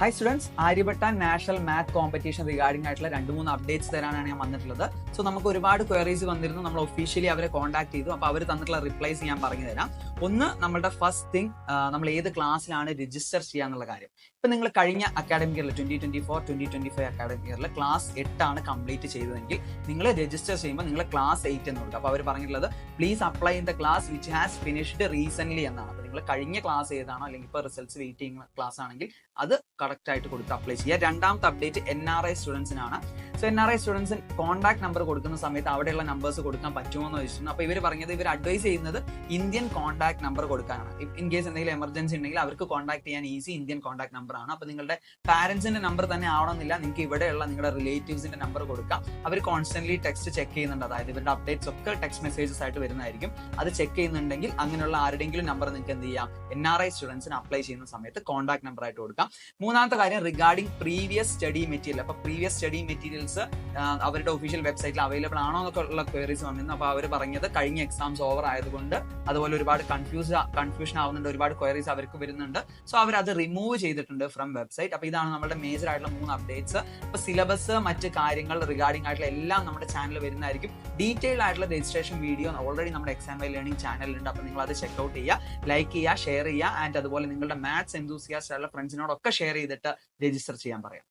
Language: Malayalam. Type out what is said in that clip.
Hi students, Aryabhatta National Math Competition regarding ആയിട്ടുള്ള 2-3 അപ്ഡേറ്റ്സ് തരാനാണ് ഞാൻ വന്നിട്ടുള്ളത്. സോ നമുക്ക് ഒരുപാട് ക്വയറീസ് വന്നിരുന്നു. നമ്മൾ ഒഫീഷ്യലി അവരെ കോൺടാക്ട് ചെയ്തു. അപ്പോൾ അവർ തന്നിട്ടുള്ള റിപ്ലൈസ് ഞാൻ പറഞ്ഞു തരാം. ഒന്ന്, നമ്മളുടെ ഫസ്റ്റ് തിങ്, നമ്മൾ ഏത് ക്ലാസ്സിലാണ് രജിസ്റ്റർ ചെയ്യാന്നുള്ള കാര്യം. ഇപ്പൊ നിങ്ങൾ കഴിഞ്ഞ അക്കാഡമിക് ഇയറിൽ 2024-2025 അക്കാഡമിക് ഇയറിൽ ക്ലാസ് 8 ആണ് കംപ്ലീറ്റ് ചെയ്തതെങ്കിൽ നിങ്ങൾ രജിസ്റ്റർ ചെയ്യുമ്പോൾ നിങ്ങൾ ക്ലാസ് 8 എന്ന് കൊടുക്കുക. അപ്പോൾ അവർ പറഞ്ഞിട്ടുള്ളത് please apply in the class which has finished recent എന്നാണ്. അപ്പോൾ നിങ്ങൾ കഴിഞ്ഞ ക്ലാസ് ഏതാണോ അല്ലെങ്കിൽ ഇപ്പോൾ റിസൾട്ട്സ് വെയിറ്റ് ചെയ്യുന്ന ക്ലാസ് ആണെങ്കിൽ അത് കറക്റ്റ് ആയിട്ട് കൊടുത്ത് അപ്ലൈ ചെയ്യുക. രണ്ടാമത്തെ അപ്ഡേറ്റ് NRI സ്റ്റുഡൻസിനാണ്. സോ NRI സ്റ്റുഡൻസിന് കോൺടാക്ട് നമ്പർ കൊടുക്കുന്ന സമയത്ത് അവിടെയുള്ള നമ്പേഴ്സ് കൊടുക്കാൻ പറ്റുമോ എന്ന് ചോദിച്ചിട്ടുണ്ട്. അപ്പോൾ ഇവർ പറഞ്ഞത് ഇവർ അഡ്വൈസ് ചെയ്യുന്നത് ഇന്ത്യൻ കോൺടാക്ട് നമ്പർ കൊടുക്കാനാണ്. ഇൻ കേസ് എന്തെങ്കിലും എമർജൻസി ഉണ്ടെങ്കിൽ അവർക്ക് കോൺടാക്ട് ചെയ്യാൻ ഈസി ഇന്ത്യൻ കോൺടാക്ട് നമ്പർ ആണ്. അപ്പോൾ നിങ്ങളുടെ പാരന്റ്സിന്റെ നമ്പർ തന്നെ ആവണമെന്നില്ല, നിങ്ങൾക്ക് ഇവിടെയുള്ള നിങ്ങളുടെ റിലേറ്റീവ്സിന്റെ നമ്പർ കൊടുക്കാം. അവർ കോൺസ്റ്റന്റ്ലി ടെക്സ്റ്റ് ചെക്ക് ചെയ്യുന്നുണ്ട്, അതായത് ഇവരുടെ അപ്ഡേറ്റ്സ് ഒക്കെ ടെക്സ്റ്റ് മെസ്സേജസ് ആയിട്ട് വരുന്നതായിരിക്കും. അത് ചെക്ക് ചെയ്യുന്നുണ്ടെങ്കിൽ അങ്ങനെയുള്ള ആരുടെയെങ്കിലും നമ്പർ നിങ്ങൾക്ക് എന്ത് ചെയ്യാം, NRI സ്റ്റുഡൻസിന് അപ്ലൈ ചെയ്യുന്ന സമയത്ത് കോൺടാക്ട് നമ്പർ ആയിട്ട് കൊടുക്കാം. മൂന്നാമത്തെ കാര്യം റിഗാർഡിംഗ് പ്രീവിയസ് സ്റ്റഡി മെറ്റീരിയൽ. അപ്പോൾ പ്രീവിയസ് സ്റ്റഡി മെറ്റീരിയൽസ് അവരുടെ ഒഫീഷ്യൽ വെബ്സൈറ്റിൽ അവൈലബിൾ ആണോ എന്നൊക്കെ ഉള്ള ക്വയറീസ് വന്നിരുന്നു. അപ്പോൾ അവർ പറഞ്ഞത് കഴിഞ്ഞ എക്സാംസ് ഓവർ ആയതുകൊണ്ട് അതുപോലെ ഒരുപാട് കൺഫ്യൂഷൻ ആവുന്നുണ്ട്, ഒരുപാട് ക്വയറീസ് അവർക്ക് വരുന്നുണ്ട്. സോ അവർ അത് റിമൂവ് ചെയ്തിട്ടുണ്ട് ഫ്രം വെബ്സൈറ്റ്. അപ്പോൾ ഇതാണ് നമ്മുടെ മേജർ ആയിട്ടുള്ള 3 അപ്ഡേറ്റ്സ്. അപ്പോൾ സിലബസ്, മറ്റ് കാര്യങ്ങൾ റിഗാർഡിംഗ് ആയിട്ടുള്ള എല്ലാം നമ്മുടെ ചാനലിൽ വരുന്നതായിരിക്കും. ഡീറ്റെയിൽ ആയിട്ടുള്ള രജിസ്ട്രേഷൻ വീഡിയോ ഓൾറെഡി നമ്മുടെ എക്സാം വൈ ലേണിംഗ് ചാനലിലുണ്ട്. അപ്പോൾ നിങ്ങൾ അത് ചെക്ക്ഔട്ട് ചെയ്യുക, ലൈക്ക് ചെയ്യുക, ഷെയർ ചെയ്യുക. ആൻഡ് അതുപോലെ നിങ്ങളുടെ മാത്സ് എന്തൂസിയാസ്റ്റ് ആയിട്ടുള്ള ഫ്രണ്ട്സിനോടൊക്കെ ഷെയർ ചെയ്തിട്ട് രജിസ്റ്റർ ചെയ്യാൻ പറയാം.